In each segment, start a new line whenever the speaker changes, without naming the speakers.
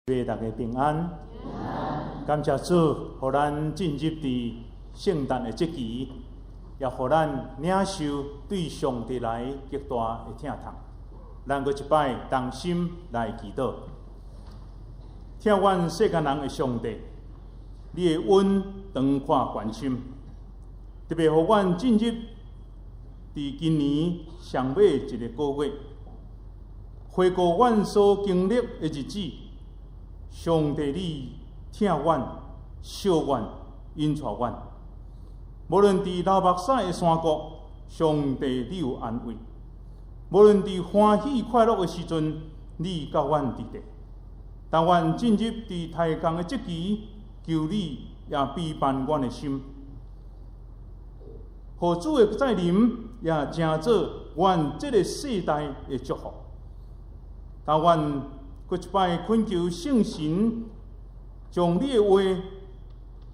愿大家平安。感谢主，互咱进入伫圣诞的节期，也互咱领受对上帝来极大的疼痛。咱搁一摆同心来祈祷，听阮世间人的上帝，你的恩长看关心，特别互阮进入伫今年上尾一个月，回顾阮所经历的日子。上帝，你听阮、惜阮、引带阮，无论伫流目屎的山谷，上帝你有安慰；无论伫欢喜快乐的时阵，你甲阮伫地。当阮进入伫太空的节期，求你也陪伴阮的心，互主的再临也成做阮这个世代的祝福。当阮搁一摆恳求圣神，将你的话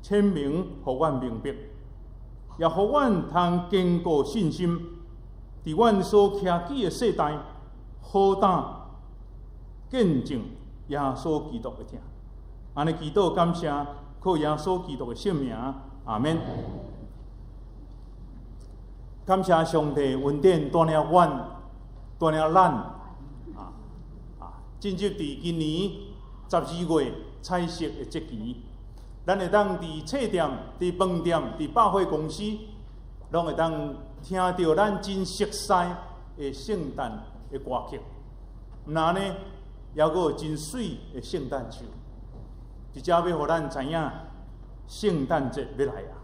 签明，互阮明白，也互阮通坚固信心，伫阮所徛起的世代，好胆见证耶稣基督的听。安尼祈祷感谢，靠耶稣基督的圣名，阿免。感谢上帝恩典带领阮，带领咱。进入伫今年12月彩色的节期，咱会当伫册店、伫饭店、伫百货公司，拢会当听到咱真熟悉的圣诞的歌曲。那呢，还佫有真水的圣诞树，直接要互咱知影，圣诞节要来啊！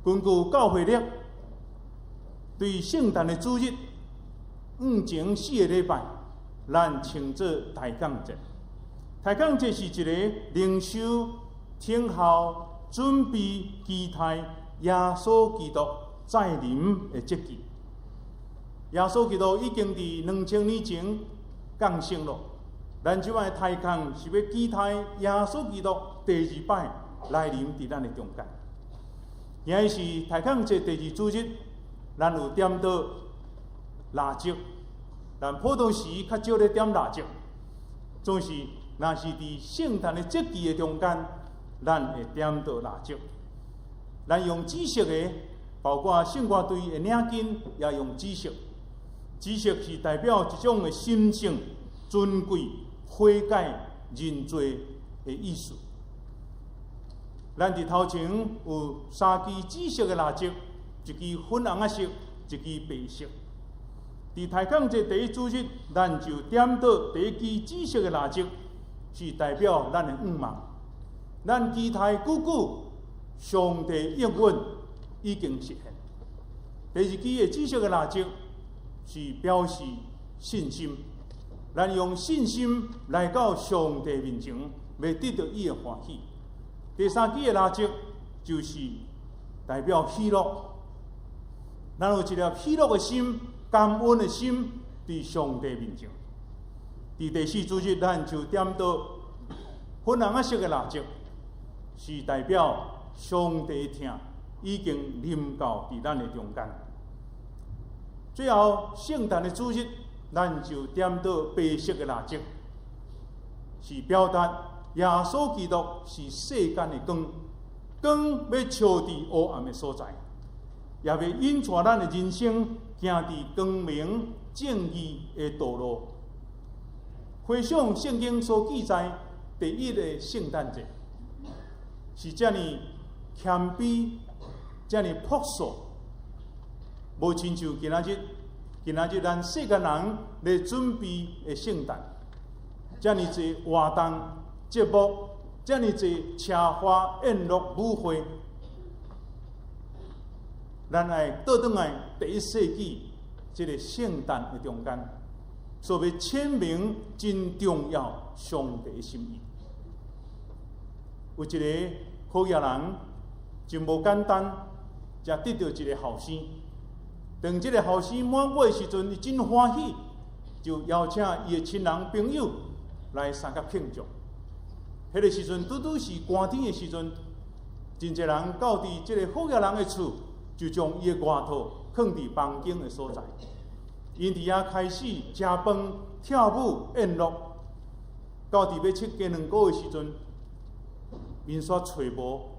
根据教会历，对圣诞的主日，前4个礼拜。咱称作大降节。大降节是一个灵修、听候、准备、期待耶稣基督再临的节期。耶稣基督已经伫2000年前降生了，咱即摆大降是要期待耶稣基督第2摆来临伫咱的中间。今日是大降节第2主日，咱有点到蜡烛。但普通时较少咧点蜡烛，总是若是伫圣诞的节期的中间，咱会点到蜡烛。咱用紫色的，包括圣歌队的领巾，也用紫色。紫色是代表一种的神圣、尊贵、悔改、认罪的意思。咱伫头前有3支紫色的蜡烛，一支粉红色，一支白色。伫大降节第1主日，咱就点到第1支紫色的蜡烛，是代表咱的愿望。咱期待久，上帝应允已经实现。第2支的紫色的蜡烛是表示信心，咱用信心来到上帝面前，要得到伊的欢喜。第3支的蜡烛就是代表喜乐，咱有一粒喜乐的心。感恩的心伫上帝面前。伫第4主日，咱就点到粉红色的蜡烛，是代表上帝的疼已经临到伫咱的中间。最后，圣诞的主日，咱就点到白色的蜡烛，是表达耶稣基督是世间的光，光要照伫黑暗的所在，也要引带咱的人生。行伫光明正义的道路，回想圣经所记载第1个圣诞节，是遮尔谦卑、遮尔朴素，无亲像今仔日咱世间人咧准备的圣诞，遮尔侪活动节目，遮尔侪车花宴乐舞会。咱来倒转来第1世纪这个圣诞的中间，所要签明真重要上帝的心意。有一个好野人真无简单，才得到一个后生。当这个后生满月的时阵，伊真欢喜，就邀请伊的亲人朋友来参加庆祝。迄个时阵拄拄是寒天的时阵，真侪人到伫这个好野人的厝。就将伊的外套放伫房间的所在，因伫遐开始食饭、跳舞、宴乐。到伫要七加2个月时阵，面煞找无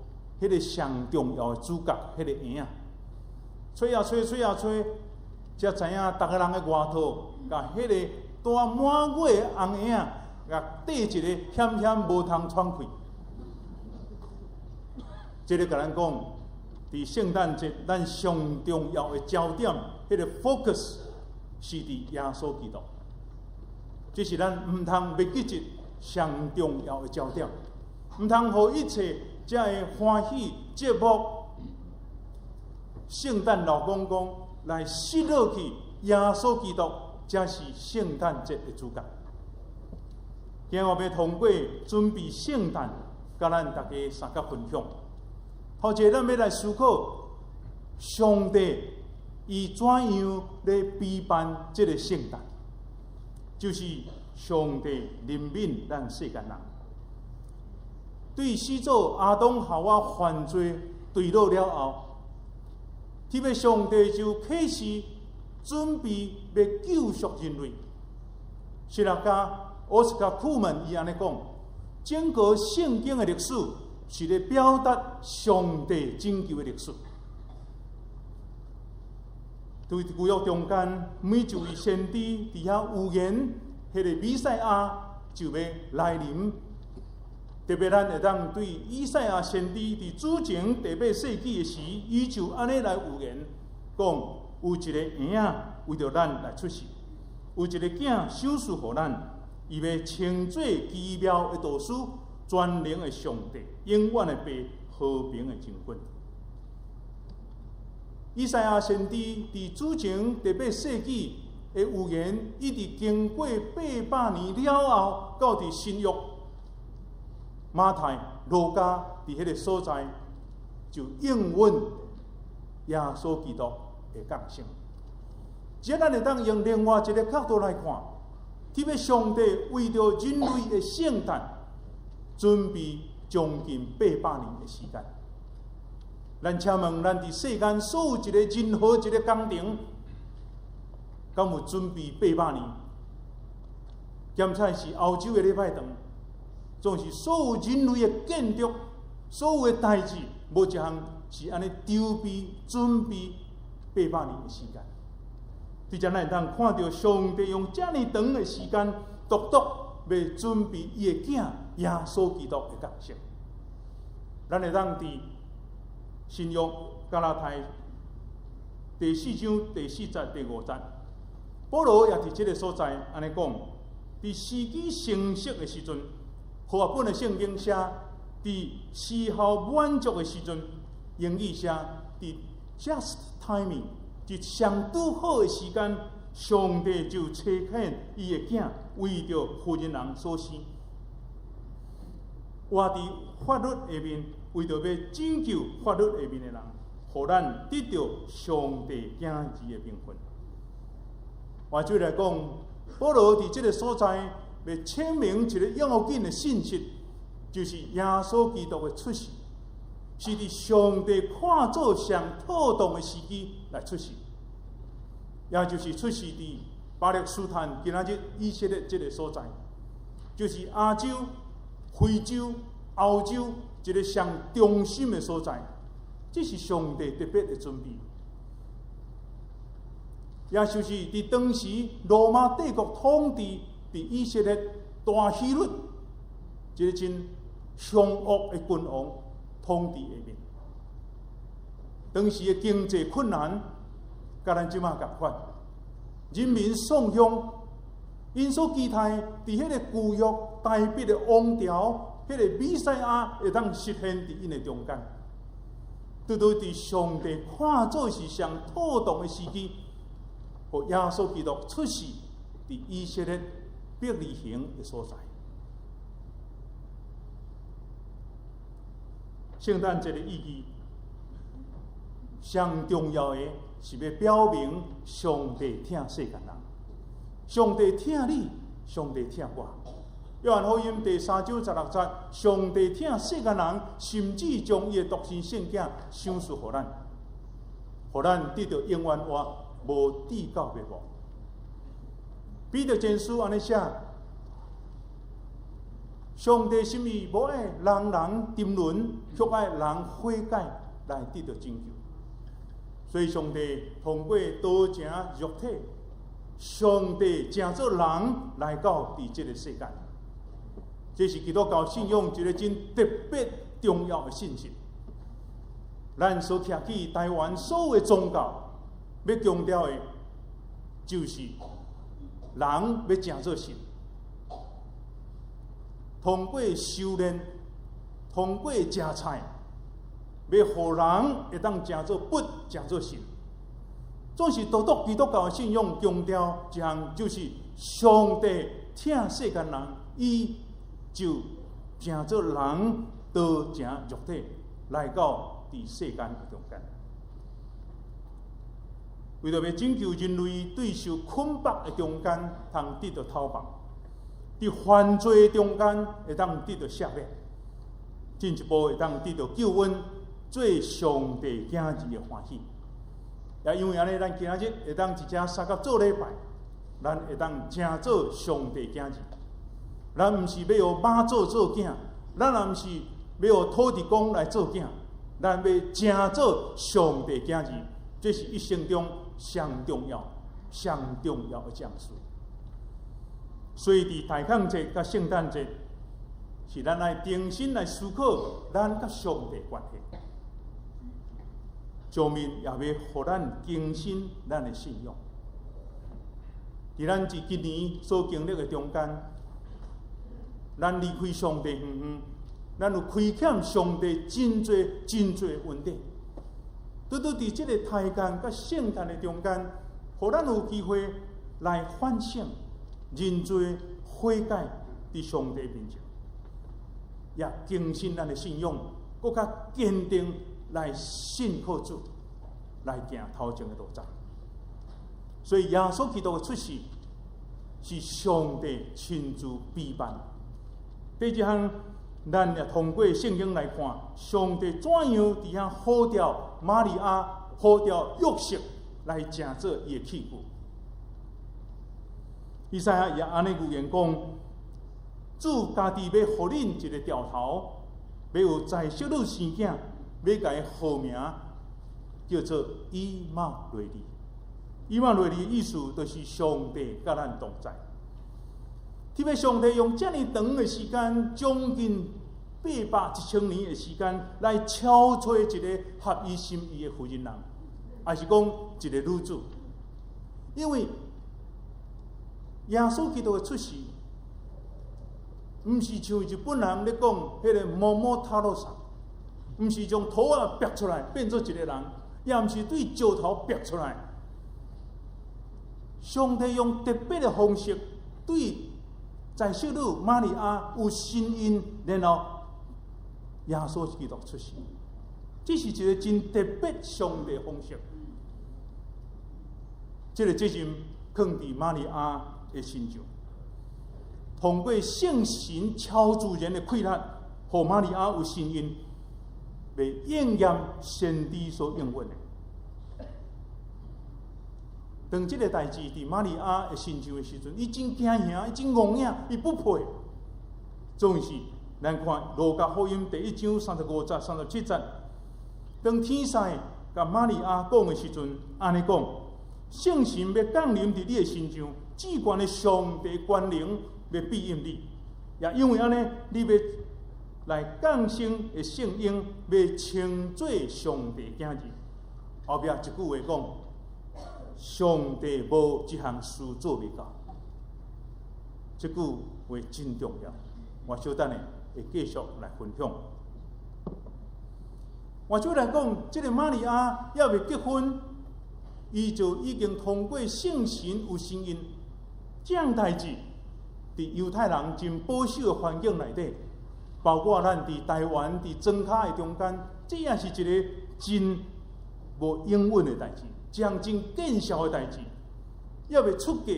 迄个上重要的主角，迄个婴仔，找啊找，找啊找，才知影逐个人的外套，甲迄个带满月的红婴仔，甲缀一个险险无通喘气。这个甲咱讲，伫圣诞节咱上重要的焦点，迄个 focus 是伫耶稣基督。这是咱毋通袂记住上重要的焦点，毋通互一切才会欢喜节目、圣诞老公公来失落去。耶稣基督才是圣诞节的主角。今日要通过准备圣诞，甲咱大家三角分享。后者咱要来思考，上帝伊怎样来陪伴这个圣诞，就是上帝怜悯咱世间人。对始祖亚当夏娃犯罪坠落了后，特别上帝就开始准备要救赎人类。史学家奥斯卡库曼伊安尼讲，整个圣经的历史是咧表达上帝拯救的历史。对旧约中间，每一位先知伫遐预言，迄个弥赛亚就要来临。特别咱会当对以赛亚先知伫主前第8世纪的时，伊就安尼来预言，讲有一个婴仔为着咱来出世，有一个囝守嗣互咱，伊要称作奇妙的导师，全能的上帝，永远的爸，和平的真君。以赛亚先知伫主前第8世纪的预言，一直经过800年了后，到伫新约。马太、路加伫迄个所在，就应允耶稣基督的降生。只咱会当用另外一个角度来看，特别上帝为着人类的圣诞，准备将近800年的时间。咱请问，咱伫世间所有一个任何一个工程，敢有准备800年？兼且是欧洲的礼拜堂。总是所有人类的建筑，所有的代志，无一项是安尼筹备、准备800年的时间。伫遮咱会当看到上帝用遮尼长的时间，独独要准备伊的囝耶稣基督的降生。咱会当伫新约加拉太第4章第4节、第5节，保罗也伫这个所在安尼讲，伫时机成熟的时阵。和合本的圣经写，伫时候满足的时阵，英语写伫 just timing， 即上拄好的时间，上帝就差遣伊的囝，为着妇人人所生，活伫法律下面，为着要拯救法律下面的人，互咱得到上帝囝儿的名分。换句来讲，保罗伫这个所在。要签明一个要紧的信息，就是耶稣基督的出世，是伫上帝看做上妥当的时机来出世，也就是出世伫巴勒斯坦今仔日以色列这个所在，就是亚洲、非洲、欧洲一个上中心的所在，这是上帝特别的准备。也就是伫当时罗马帝国统治。伫以色列大希律，一个真凶恶的君王统治下面，当时的经济困难，甲咱即马共款，人民丧乡，因所期待伫迄个旧约代笔的王朝，迄个弥赛亚会当实现伫因的中间，拄拄伫上帝看做是上妥当的时机，互耶稣基督出世伫以色列。伯利恒的所在，圣诞节的意义，上重要的是要表明上帝疼世间人，上帝疼你，上帝疼我。约翰福音第3章16节，上帝疼世间人，甚至将伊的独生圣囝赏赐予咱，互咱得到永远活，无至到灭亡。彼得前书安尼写，上帝心意无爱人沉沦，却爱人悔改来得到拯救。所以上帝通过道成肉体，上帝成做人来到伫这个世界。这是基督教信仰一个真特别重要的信息。咱所徛起台湾所有的宗教，要强调的，就是人要成做神。通过修炼，通过食菜，要互人会当成做佛，成做神。总是独独基督教的信仰强调一项，就是上帝疼世间人，伊就成做人，道成肉体，来到伫世间的中间，为了要拯救人类对受捆绑的中间，通得到逃亡；伫犯罪的中间，会当得到赦免；进一步会当得到救恩，做上帝囝儿的欢喜。也因为安尼，咱今日会当一只三角做礼拜，咱会当成做上帝囝儿。咱毋是要由马祖做囝，咱也毋是要由土地公来做囝，咱要成做上帝囝儿。这是一生中上重要的奖事。所以，伫大抗节甲圣诞节，是咱来重新来思考咱甲上帝关系。上面也要互咱更新咱的信仰。伫咱自今年所经历的中间，咱离开上帝远远，咱有亏欠上帝真侪恩典。拄拄伫这个台间甲圣诞的中间，互咱有机会来反省、认罪、悔改伫上帝面前，也更新咱的信仰，更较坚定来信靠主，来行头前的路走。所以，耶稣基督的出世是上帝亲自陪伴。第一项，咱也通过圣经来看，上帝怎样伫遐呼召玛利亚、呼召约瑟来成做伊的器具。以赛亚也安尼预言讲，主家己要互恁一个兆头，要有在小女生囝，要甲伊号名叫做以马内利。以马内利的意思就是上帝甲咱同在。特别上帝用这么长的时间，将近810年的时间，来敲找一个合伊心意的妇人人，还是讲一个女子。因为耶稣基督的出世，毋是像日本人咧讲迄个摸摸塔罗上，毋是将头啊拔出来变做一个人，也毋是对石头拔出来。上帝用特别的方式对在小女玛利亚有心印，然后耶稣基督出世，这是一个真特别上帝的方式。这个责任放伫玛利亚的身上，通过圣神超自然的馈赠，让玛利亚有心印，来应验先知所应允的。当这个代志伫玛利亚的身上的时阵，伊真惊吓，伊真戆影，伊不配。总是咱看路加福音第1章35节、37节，当天使甲玛利亚讲的时阵，安尼讲：圣神要降临伫你的身上，至高的上帝权能要庇荫你。也因为安尼，你要来降生的圣婴，要称作上帝囝儿。后壁一句话讲：上帝无一项事做未到。这句话真重要，我稍等下会继续来分享。我就来讲，这个玛利亚要未结婚，伊就已经通过圣神有心印。这样代志，伫犹太人真保守的环境内底，包括咱伫台湾、伫庄卡的中间，这也是一个真无应允的代志。这样真见效的代志，要未出嫁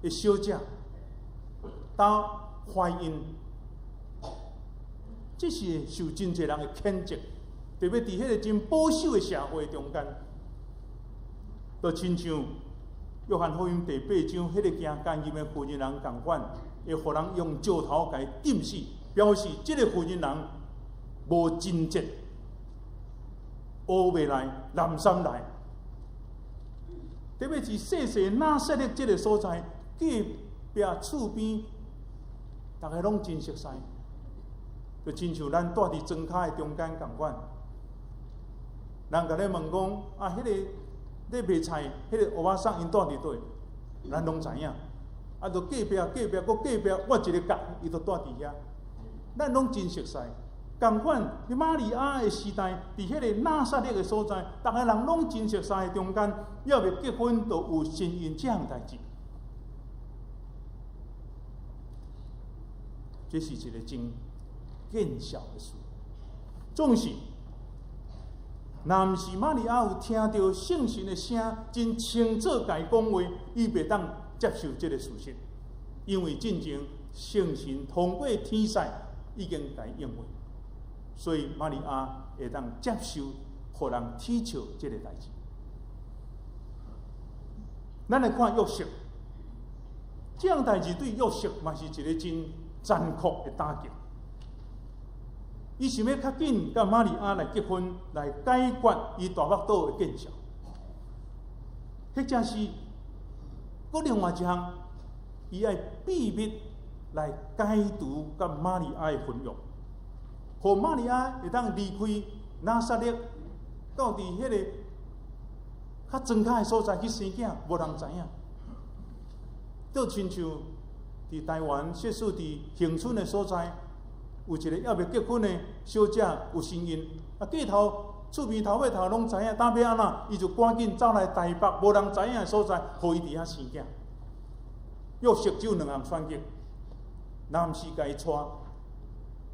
的小姐，当怀孕，这是受真侪人的谴责。特别伫迄个真保守的社会中间，就亲像约翰福音第8章迄个行奸淫的妇人人共款，会互人用石头甲伊钉死，表示这个婚姻人无贞洁，乌未来，蓝衫来。特别是细细拿撒勒这个所在，隔壁厝边，大家拢真熟悉，就亲像咱住伫庄脚的中间共款。人甲咧问讲啊，迄个咧卖菜，迄个乌巴桑因住伫倒？咱拢知影。啊，就隔壁，搁隔壁，我一个角，伊就住伫遐。咱拢真熟悉。共款，玛利亚的时代，伫迄个拿撒勒的所在，逐个人拢真熟悉的中间，要未结婚，就有婚姻这样代志。这是一个真见效的事。总是，若毋是玛利亚有听到圣神的声，真清楚甲伊讲话，伊袂当接受这个事实，因为进前圣神通过天使已经甲伊应允。所以玛利亚会当接受，互人踢笑这个代志。咱来看约瑟，这样代志对约瑟嘛是一个真残酷的打击。伊想要较紧甲玛利亚来结婚，来解决伊大腹肚的见效。或者是搁另外一项，伊爱秘密来解除甲玛利亚的婚约。互玛利亚会当离开拿撒勒，到伫迄个较庄脚的所在去生囝，无人知影。倒亲像伫台湾，设属伫恒春的所在，有一个要未结婚的小姐有身孕，啊，过头厝边头尾头拢知影，打要安怎，伊就赶紧走来台北，无人知影的所在，互伊伫遐生囝。约瑟只有两项选择，若毋是甲伊娶。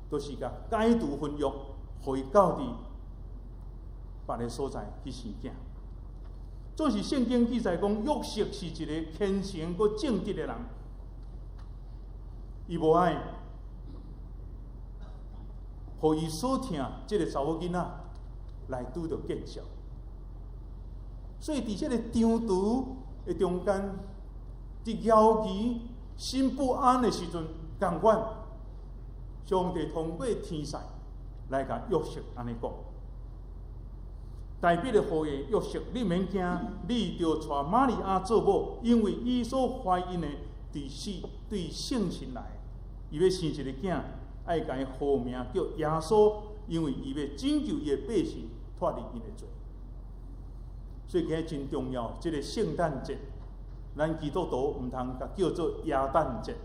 就是甲解除婚约，互伊到伫别个所在去生囝。总是圣经记载讲，约瑟是一个虔诚佮正直的人，伊无爱互伊所疼这个查某囡仔来拄着见效。所以伫这个张图的中间，伫摇旗心不安的时阵，共款。上帝通过天使来甲约瑟安尼讲，代表的互伊约瑟，你免惊，你着带玛利亚做某，因为伊所怀孕的对圣神来，伊要生一个囝，爱甲伊号名叫耶稣，因为伊要拯救伊的百姓脱离因的罪。所以今日真重要，这个圣诞节，咱基督徒毋通甲叫做耶诞节。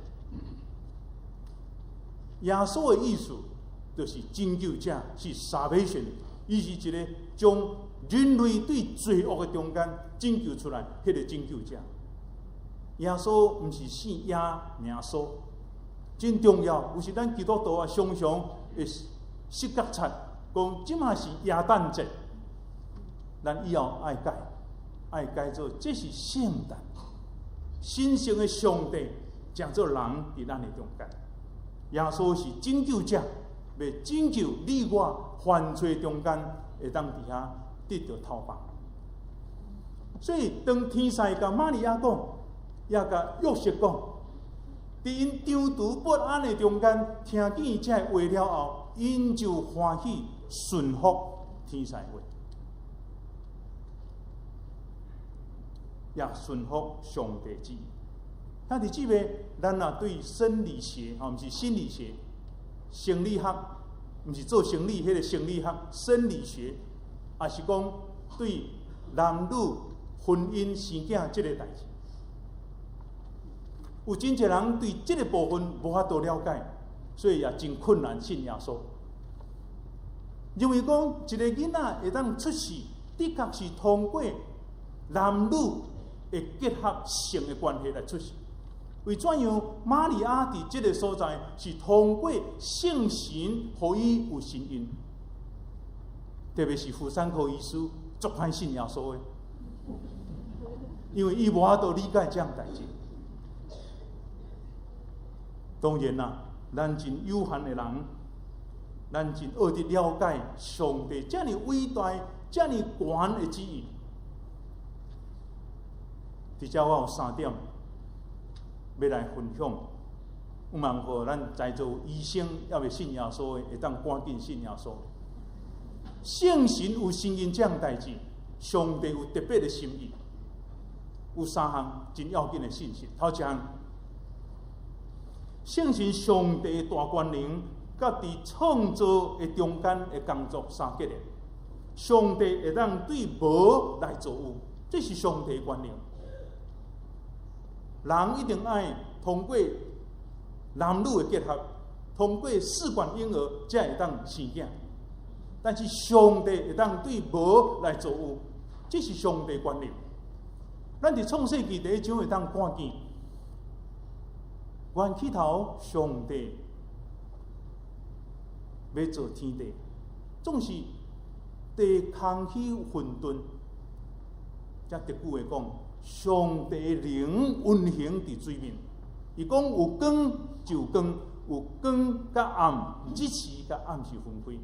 耶稣的意思就是拯救者，是 salvation， 伊是一个将人类对罪恶的中间拯救出来，迄个拯救者。耶稣毋是姓耶名稣，真重要。有时咱基督徒啊，常常会失觉察，讲即嘛是耶诞节，咱以后爱改做这是圣诞，神圣的上帝将做人伫咱的中间。耶稣是拯救者，要拯救你我犯罪中间，会当伫遐得到头发。所以当天使甲玛利亚讲，也甲约瑟讲，伫因张图不安的中间，听见这话了后，因就欢喜顺服天使话，也顺服上帝旨意。但是姊妹，咱若对生理学，毋是心理学、生理学，毋是做生理迄个生理学、生理学，也是讲对男女婚姻生囝这个代志，有真侪人对这个部分无法度了解，所以也真困难信耶稣。因为讲一个囡仔会当出世，的确是通过男女的结合性的关系来出世。为怎样？玛利亚伫这个所在是通过圣神，互伊有神孕，特别是妇产科医师足歹信耶稣的，因为伊无法度理解这样代志。当然啦，咱真有限的人，咱真学得了解上帝这么伟大、这么悬的旨意。伫遮我有3点。要来分享，毋茫互咱在座医生也未信耶稣的，会当赶紧信耶稣。圣神有神因这样代志，上帝有特别的心意，有三项真要紧的信息。头一项，圣神上帝的大权能，甲伫创造的中间的工作相结合。上帝会当对无来做有，这是上帝的权能。人一定爱通过男女的结合，通过试管婴儿才会当生囝。但是上帝会当对无来做有，这是上帝的权能。咱伫创世纪第一章会当看见，原起头上帝要做天地，总是地空气混沌，才特句话讲，上帝灵运行伫水面。伊讲有光就光，有光甲暗，日时甲暗时分开，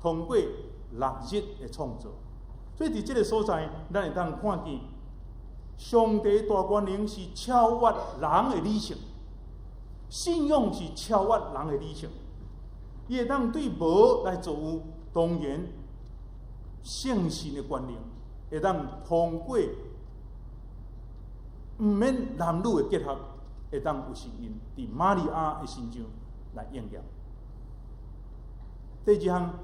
通过6日的创造。所以伫这个所在，咱会当看见，上帝大权能是超越人的理性，信仰是超越人的理性，伊会当对无来做有，当然。圣神的权能会当通过毋免男女的结合，会当有神因伫玛利亚的身上来应验。第二项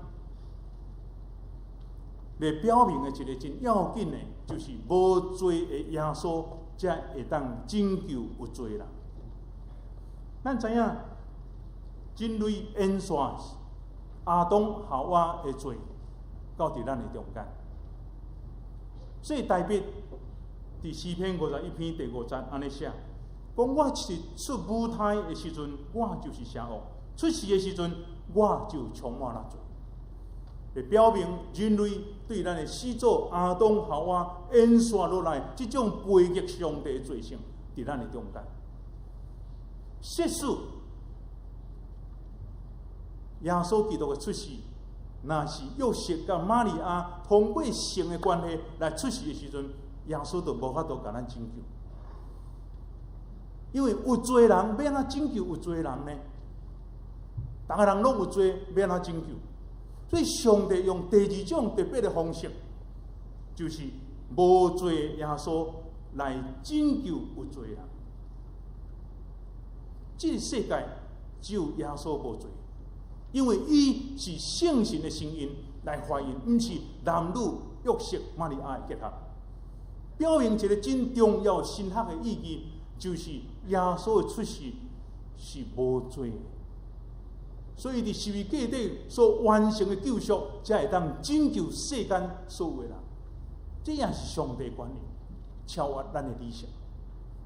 来表明的一个真要紧的，就是无罪的耶稣才会当拯救有罪人。咱知影人类演算亚当夏娃的罪。到伫咱的中间，所以大笔伫诗篇51篇第5节安尼写，讲我是出母胎的时阵，我就是邪恶；出世的时阵，我就充满了罪。来表明人类对咱的始祖亚当夏娃演算落来，这种背逆上帝的罪性，伫咱的中间。设使耶稣基督的出世。若是约瑟甲玛利亚通过性的关系来出世的时阵，耶稣就无法度甲咱拯救，因为有罪人要安怎拯救有罪人呢？逐个人拢有罪，要安怎拯救？所以上帝用第二种特别的方式，就是无罪耶稣来拯救有罪人。这个世界只有耶稣无罪。因为伊是圣神的声音来发音，不是男女约瑟玛利亚的结合，表明一个真重要神学的意义，就是耶稣的出世是无罪的，所以伫十字架顶所完成的救赎，才会当拯救世间所有的人。这也是上帝的权能，超越咱的理性。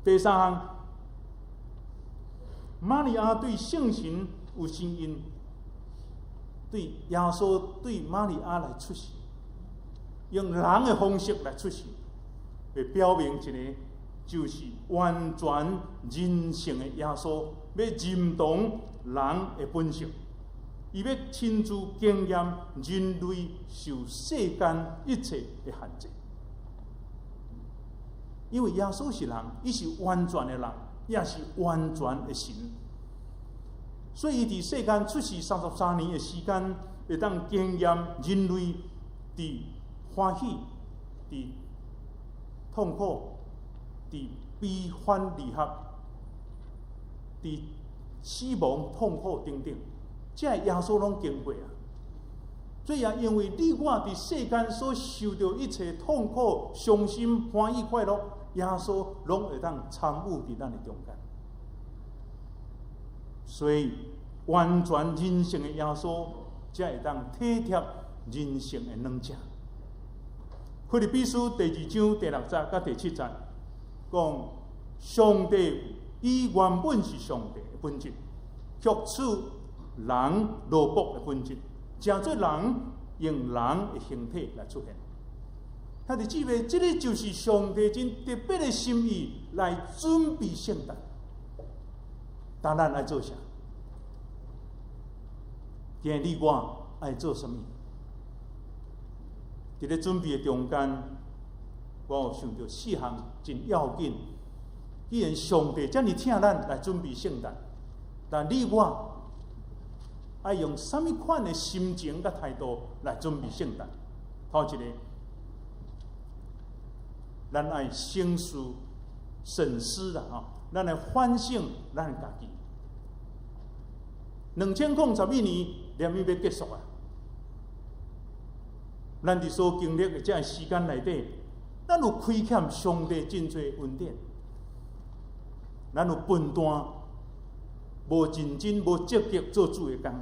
第三项，玛利亚对圣神有声音。对耶稣对玛利亚来出世，用人的方式来出世，来表明一个就是完全人性的耶稣，要认同人的本性，伊要亲自经验人类受世间一切的限制。因为耶稣是人，伊是完全的人，也是完全的神。所以，伫世间出世33年的时间，会当经验人类伫欢喜、伫痛苦、伫悲欢离合、伫死亡、痛苦等等，这耶稣拢经过啊。所以也因为你我伫世间所受到一切痛苦、伤心、欢喜、快乐，耶稣拢会当参与伫咱的中间。所以，完全人性的耶稣，才会当体贴人性的软者。腓立比书第2章第6节甲第7节，讲上帝伊原本是上帝的本质，却取人奴仆的本质，成做人用人的形体来出现。他的姊妹，这个就是上帝真特别的心意来准备圣诞。当咱来做啥？今日你我爱做什么？伫咧准备的中间，我有想到4项真要紧。既然上帝这么请咱来准备圣诞，但你我爱用什么款的心情甲态度来准备圣诞？头一个，咱爱省思、慎思啦，咱来反省咱家己。2021年连伊要结束啊！咱伫所经历的这时间内底，咱有亏欠上帝真侪恩典，咱有分担，无认真、无积极做主的工，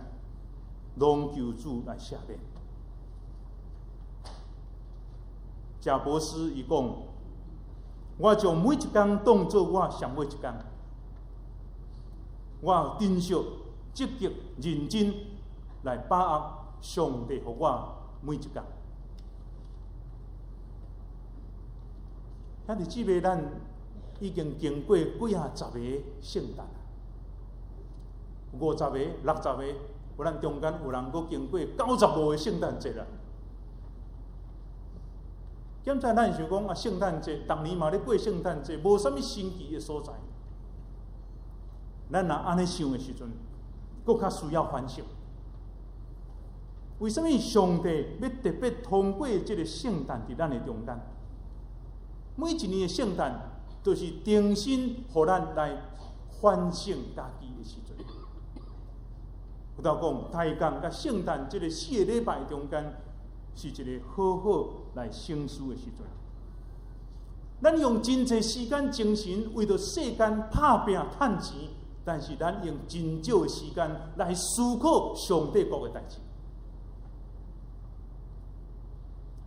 拢求主来赦免。贾博士伊讲，我将每一工当作我上尾一工，我有珍惜、积极、认真来把握上帝予我每一工。兄弟姊妹，咱已经经过几啊十个圣诞，50个、60个，有咱中间有人阁经过95个圣诞节啦。现在咱想讲圣诞节，逐年嘛咧过圣诞节，无啥物新奇的所在。咱若安尼想的时阵，阁较需要反省。为什么上帝要特别通过这个圣诞伫咱的中间？每一年的圣诞，都是重新互咱来反省家己的时阵。有道讲，大降甲圣诞这个4个礼拜中间，是一个好好来省思的时阵。咱用真侪时间、精神为着世间打拼赚钱，但是咱用真少的时间来思考上帝国的代志。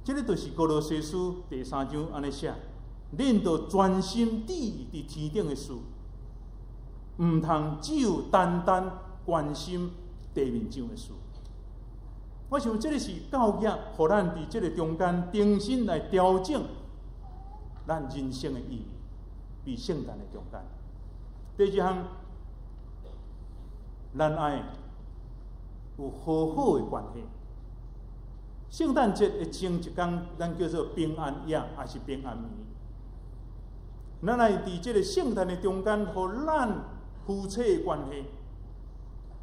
这个就是哥罗西书第3章安尼写。恁着专心注意伫天顶的事，毋通只有单单关心地面上的事。我想这个是教育，互咱伫这个中间重新来调整咱人生的意义，伫圣诞的中间。第二项，咱爱有好好的关系。圣诞节的前一天，咱叫做平安夜，还是平安暝？咱来伫这个圣诞的中间，互咱夫妻的关系、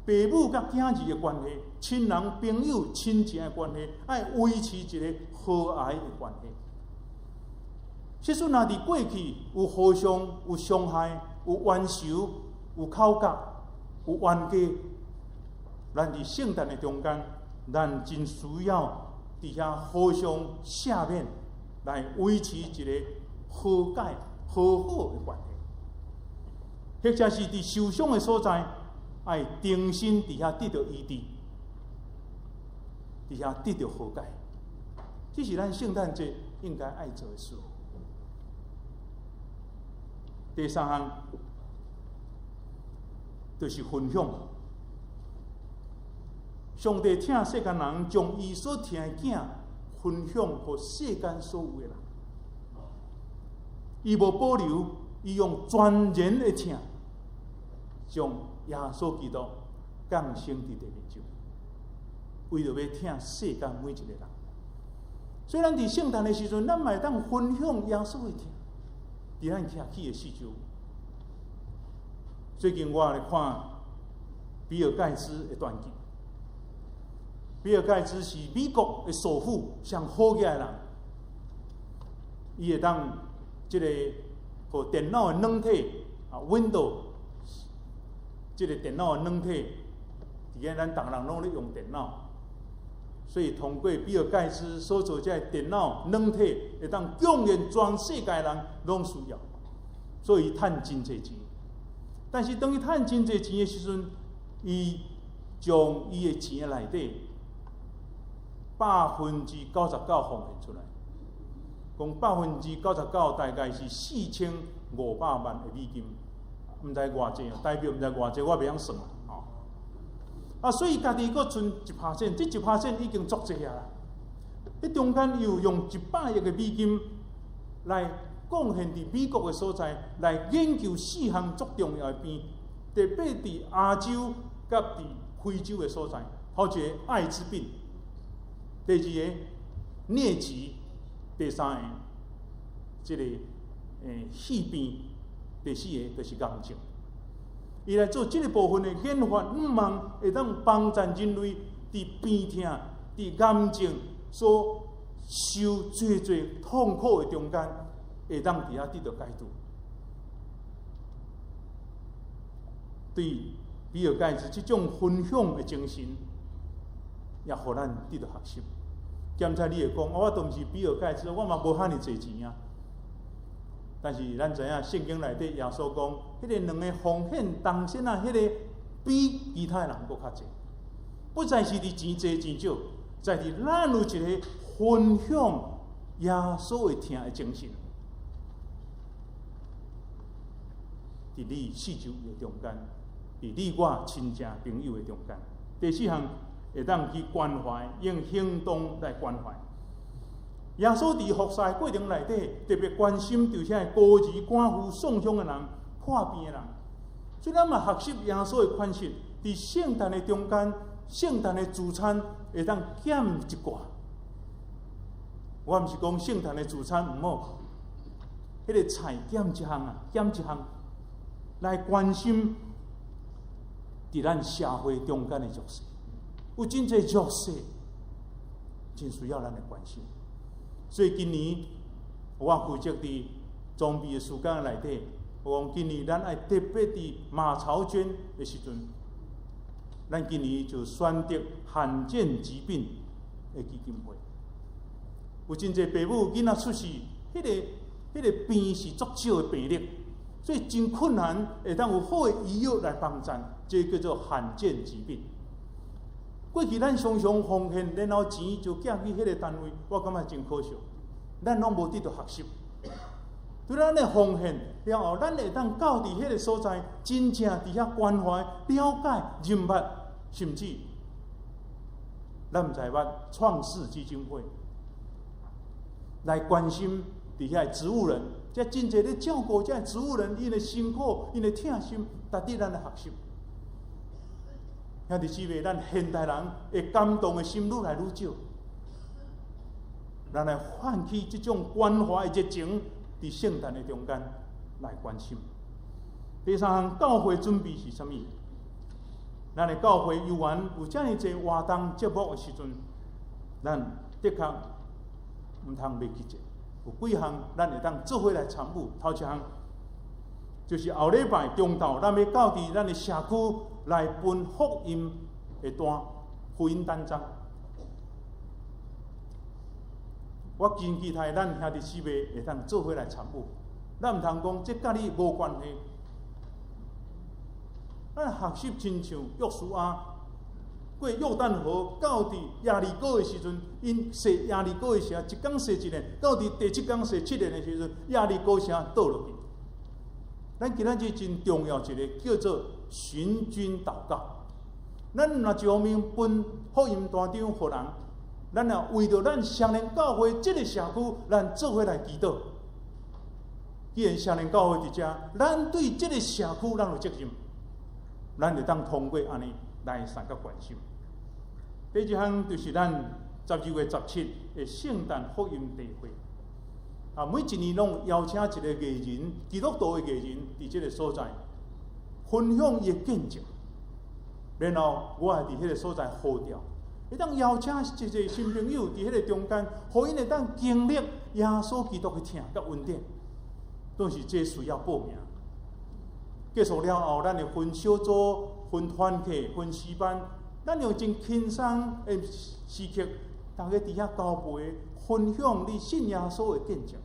父母甲囝儿的关系、亲人朋友亲情的关系，爱维持一个和谐的关系。即使若伫过去有互相有伤害、有冤仇、有口角、有冤家，咱伫圣诞的中间，咱真需要伫遐互相赦免，来维持一个和解。好好的关系，或者是伫受伤的所在，爱重新伫遐得到医治，伫遐得到和解，这是咱圣诞节应该爱做的事。第三项就是分享。上帝疼世间人，将伊所疼的囝分享给世间所有的人。伊无保留，伊用全然的疼，将耶稣基督降生伫地面上，为着要疼世间每一个人。虽然伫圣诞的时阵，咱嘛会当分享耶稣的疼，伫咱徛起的四周。最近我来看比尔盖茨的传记。比尔盖茨是美国的首富，上好起来的人，伊会当。这个和电脑的软体Windows， 这个电脑的软体，伫个咱逐人拢咧用电脑，所以通过比尔盖茨所做这电脑软体，会当供应全世界人拢需要，所以赚真侪钱。但是当伊赚真侪钱的时阵，伊将伊的钱内底99%奉献出来。讲99%大概是4500万的美金，毋知偌济，代表毋知偌济，我袂晓算所以家己阁剩1%，这1%已经足济啊啦。迄中间又用100亿的美金来贡献伫美国的所在，来研究4项足重要的病，特别伫亚洲甲伫非洲的所在，头一个艾滋病，第二个疟疾。第三个，这个肺病，第四个就是癌症。伊来做即个部分的研发，望会当帮助人类伫病痛、伫癌症所受最痛苦的中间，会当伫遐得到解脱。对比尔盖茨这种分享的精神，也互咱得到学习。检查你会讲，我都毋是比尔盖茨，我嘛无遐尼侪钱啊。但是咱知影圣经内底耶稣讲，迄个两个奉献当先啊，迄个比其他人搁较济。不再是伫钱济钱少，在伫咱有一个分享耶稣会听的精神。伫你四周的中间，伫你我亲戚朋友的中间。第四项会当去关怀，用行动来关怀。耶稣伫服侍的过程内底，特别关心着遐孤儿、寡妇、送伤的人、破病的人。所以咱嘛学习耶稣的款式，伫圣诞的中间，圣诞的主餐会当减一寡。我毋是讲圣诞的主餐毋好，迄个菜减一项啊，减一项，来关心伫咱社会中间的弱势。有真侪弱势，真需要咱的关心。所以今年我负责伫装备的时间内底，我讲今年咱爱特别伫马槽捐的时阵，咱今年就选择罕见疾病的基金会。有真侪父母囡仔出世，迄个病是足少的病例，所以真困难会当有好的医药来帮助，这叫做罕见疾病。过去咱常常奉献，然后钱就寄去迄个单位，我感觉真可笑。咱拢无得到学习。对咱的奉献了后，咱会当到伫迄个所在，真正伫遐关怀、了解、认捌，甚至咱在捌创世基金会来关心伫遐植物人，即真侪咧照顾即植物人，因的辛苦、因的疼心，值得咱来学习。兄弟姊妹，咱现代人会感动的心愈来愈少，咱来唤起这种关怀的热情，伫圣诞的中间来关心。第三项，教会准备是啥物？咱的教会游玩有遮尔侪活动节目的时阵，咱的确毋通袂记者。有几项咱会当做伙来参与。头一项就是后礼拜中昼，咱要到伫咱的社区来分福音的单，福音单张。我真期待咱兄弟姊妹会当做伙来参与。咱毋通讲这甲你无关系。咱学习亲像约书亚过约旦河，到伫亚利哥的时阵，因设亚利哥的城一天设一年，到伫第7天设7年的时阵，亚利哥城倒落去。咱今仔日真重要一个叫做寻军祷告。咱若一方面分福音单张互人，咱也为着咱双连教会这个社区，咱做伙来祈祷。既然双连教会伫遮，咱对这个社区咱有责任，咱就当通过安尼来三角关心。第一项就是咱12月17的圣诞福音大会。每一年拢邀请一个艺人，基督徒的艺人，伫这个所在分享伊的见证，然后我也伫迄个所在呼召，会当邀请一个新朋友伫迄个中间，互因会当经历耶稣基督的疼甲恩典。都是这需要报名。结束了后，咱会分小组、分团体、分时班，咱用真轻松的时刻，大家伫遐交陪，分享你信耶稣的见证，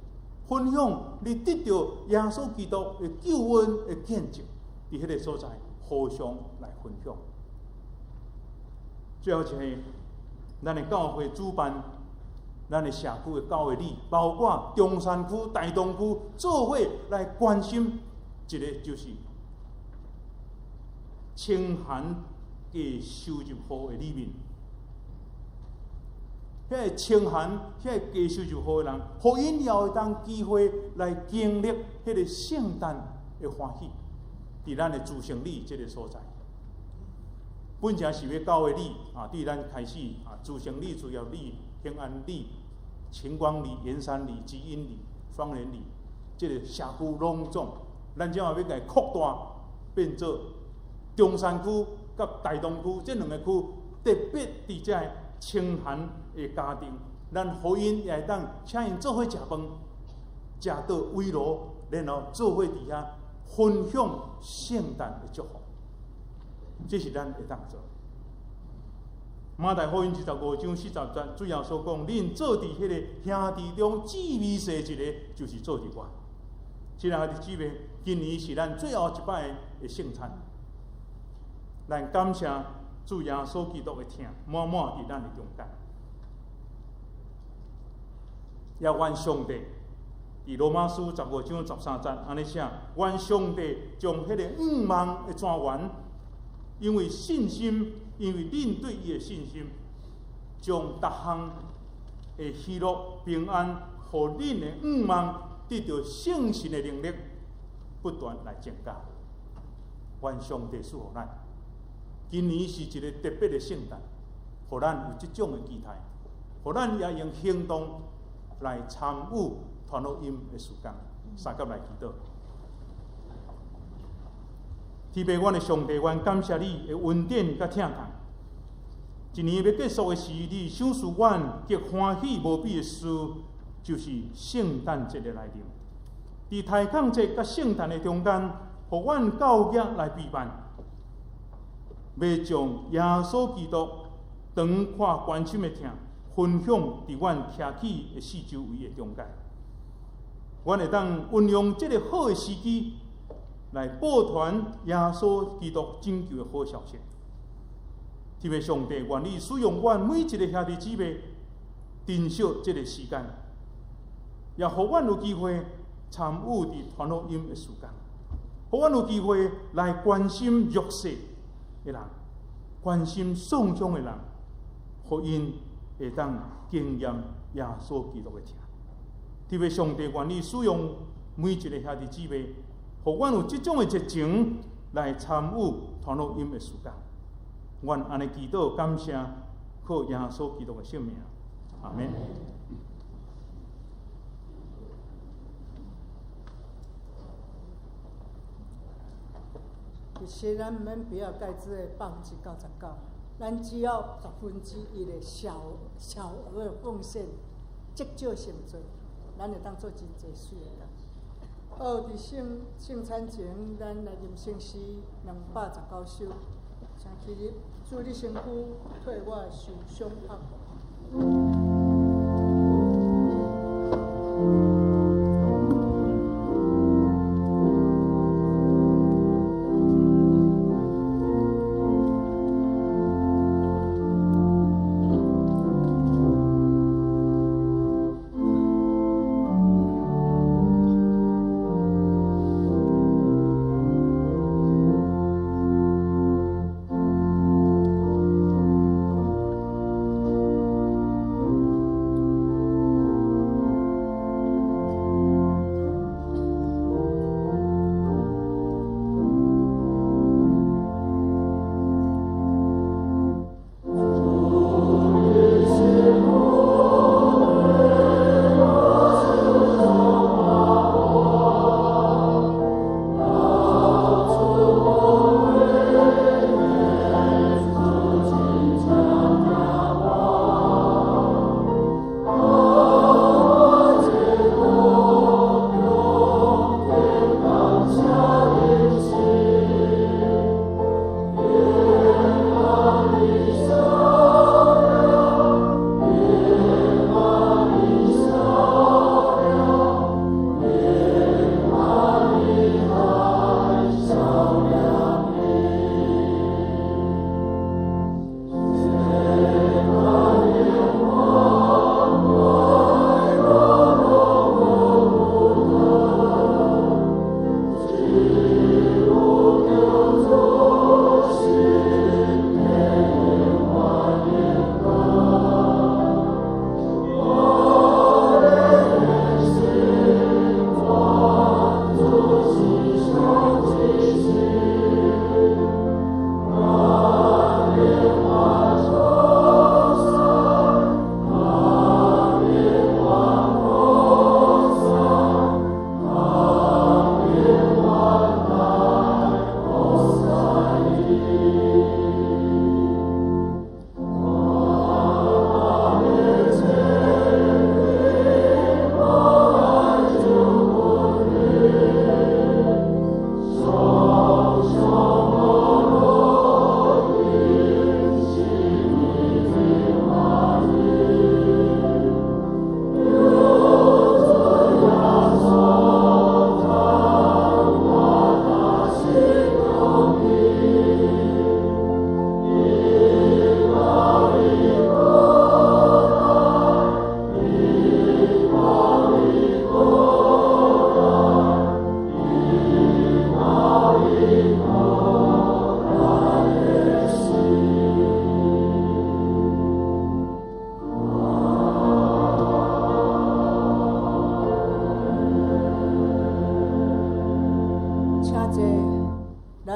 分享你得到耶稣基督的救恩的见证，伫迄个所在互相来分享。最后一个，咱的教会主办，咱的社区的教会里，包括中山区、大同区，做伙来关心一个就是清寒嘅收入户的里面。迄个清寒、迄个低收入户的人，互因也会当机会来经历迄个圣诞的欢喜，伫咱的主成里这个所在。本正是要教会里对咱开始主成里、主要里、平安里、晴光里、延山里、基因里、双连里，这个社区拢总，咱将要甲扩大，变做中山区甲大同区这两个区，特别伫遮清寒的家庭，咱互因也会当请因做伙食饭，食到围炉，然后做伙伫遐分享圣诞的祝福，这是咱会当做。马太福音25章40节，主要所讲，恁做伫迄个兄弟中至微细一个，就是做伫我。亲爱的姊妹，今年是咱最后一摆的圣餐，咱感谢主耶稣基督的疼，满满伫咱的中间。也愿上帝伫罗马书15章13节安尼写，愿上帝将迄个5万的泉源，因为信心。因为恁对伊的信心，将逐项的喜乐、平安，互恁的5万得到圣神的能力，不断来增加。愿上帝赐互咱，今年是一个特别的圣诞，互咱有这种的期待，互咱也用行动来参与传福音的事工。三甲来祈祷。天父，阮的上帝，阮感谢你的恩典甲疼痛。一年要结束的时，你赏赐阮极欢喜无比的事，就是圣诞节的来临。伫太空节甲圣诞的中间，互阮教育来陪伴，要将耶稣基督长看关心的疼分享伫阮徛起的四周围的中间。阮会当运用这个好的时机，来报传耶稣基督拯救的好消息。天父上帝愿意使用阮每一个兄弟姊妹，珍惜这个时间，也互阮有机会参与伫传福音的事工，互阮有机会来关心弱势的人，关心丧丧的人，互因会当经验耶稣基督的疼。天父上帝愿意使用每一个兄弟姊妹。互阮有这种的热情来参与传福音的事工，阮安尼祈祷感谢，靠耶稣基督的圣名，阿门。
其实咱毋免不要介只的99%，咱只要1%的小额的奉献，积少成多，咱会当做真济水的啦。伫圣餐前，咱来念圣诗219首，请起立，祝你身躯退我受伤害。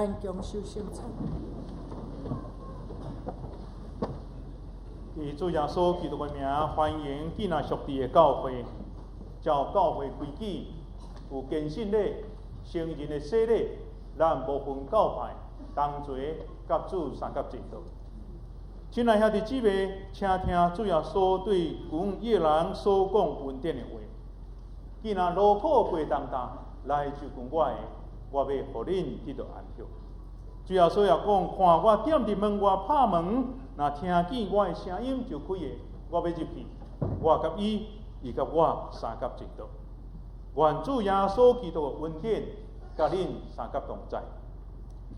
咱强修生产。
以主耶稣基督的名，欢迎建立属地的教会，照教会规矩，有虔信礼、成人的洗礼，咱无分教派、同齐、甲主三甲制度。亲爱兄弟姊妹，请听主耶稣对阮叶人所讲恩典的话。既然路苦过重担，来就跟我的，我要互恁得到安息。主耶稣也讲，看我踮伫门外拍门，若听见我的声音就开个，我要入去。我甲伊，伊甲我三甲一道。愿主耶稣基督的恩典，甲恁三甲同在。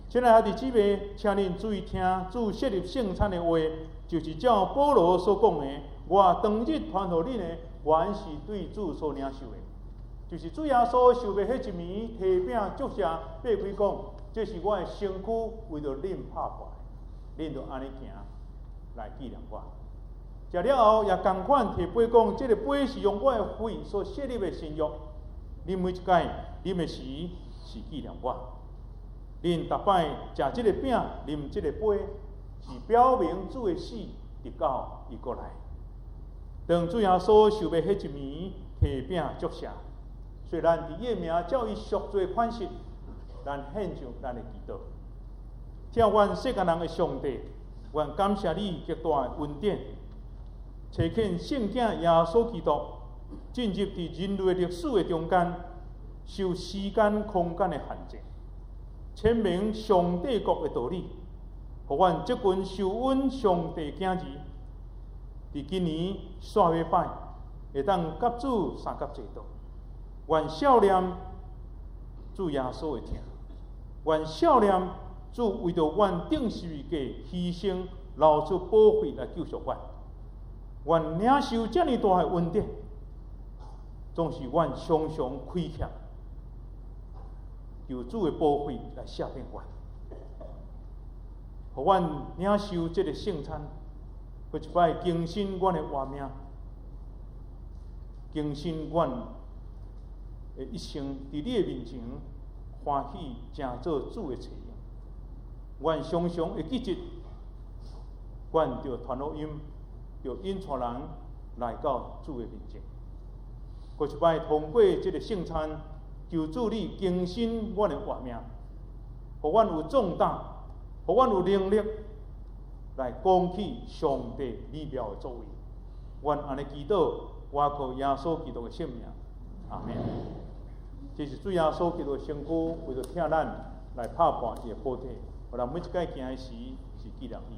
亲爱兄弟姊妹，请恁注意听主设立圣餐的话，就是照保罗所讲的，我当日传互恁的，原是对主所领受的。就是主耶稣受的迄一暝，提饼祝谢，爬开讲，这是我的身躯，为着恁拍破，恁就安尼行来纪念我。食了后，也同款提杯讲，这个杯是用我的血所设立的新约，恁每一届啉的时是纪念我。恁逐摆食这个饼，啉这个杯，是表明主的死直到伊过来。当主耶稣受的迄一暝，提饼祝谢。虽然伫伊名照伊赎罪款式，咱献上咱的祈祷。听愿世间人的上帝，愿感谢你极大的恩典，找见圣囝耶稣基督进入伫人类历史的中间，受时间空间的限制，阐明上帝国的道理，互阮这群受恩上帝囝儿，伫今年3月摆会当甲主三甲坐道。愿少年主耶稣的听，愿少年主为着阮顶十字架牺牲，流出宝血来救赎阮。愿领受遮尔大的恩典，总是阮常常亏欠，求主的宝血来赦免阮，互阮领受这个圣餐，每一摆更新阮的活命，更新阮的一生伫你的面前欢喜，成做主的采用。阮常常会记得，阮着传福音，着引带人来到主的面前。过一摆通过这个圣餐，求主你更新阮的活命，互阮有壮胆，互阮有能力来讲起上帝美妙的作为。阮安尼祈祷，我靠耶稣基督的圣名，阿门。这是主耶稣基督的身躯，为着听咱来拍破伊的身体，互咱每一届行的时是纪念伊。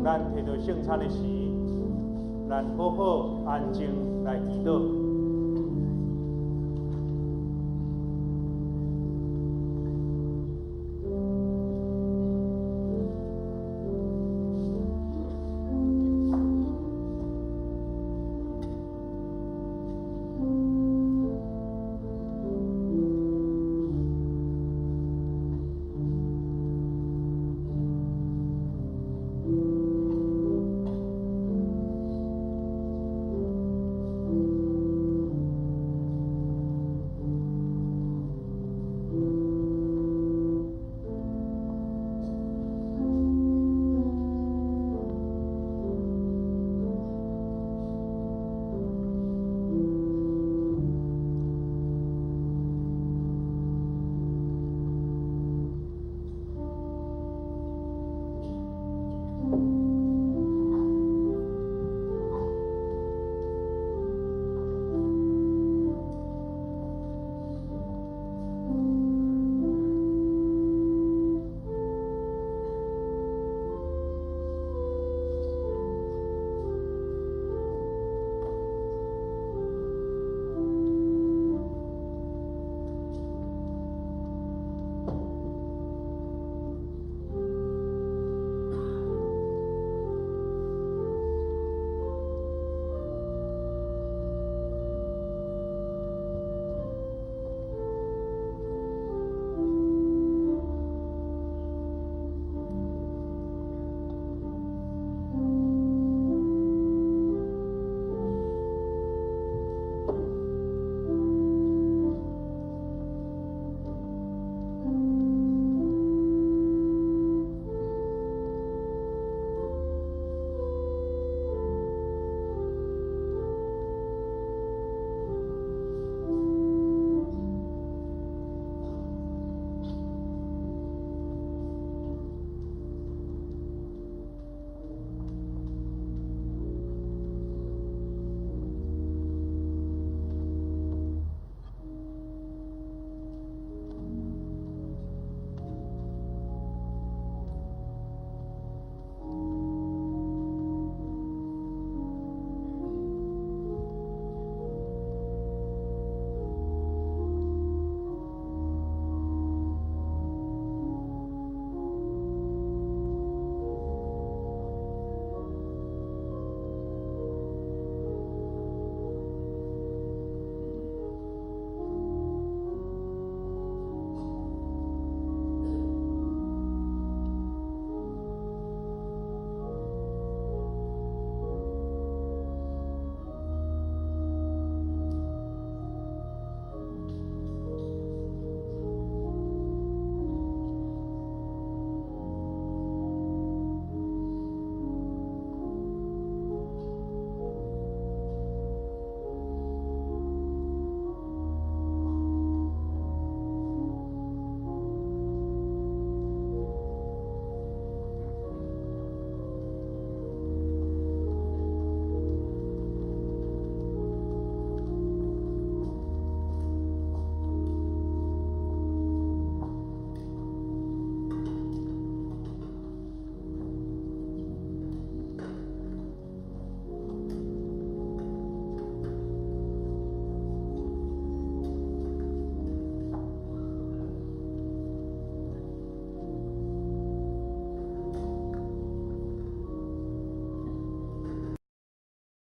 咱摕到圣餐的时，咱好好安静来祈祷。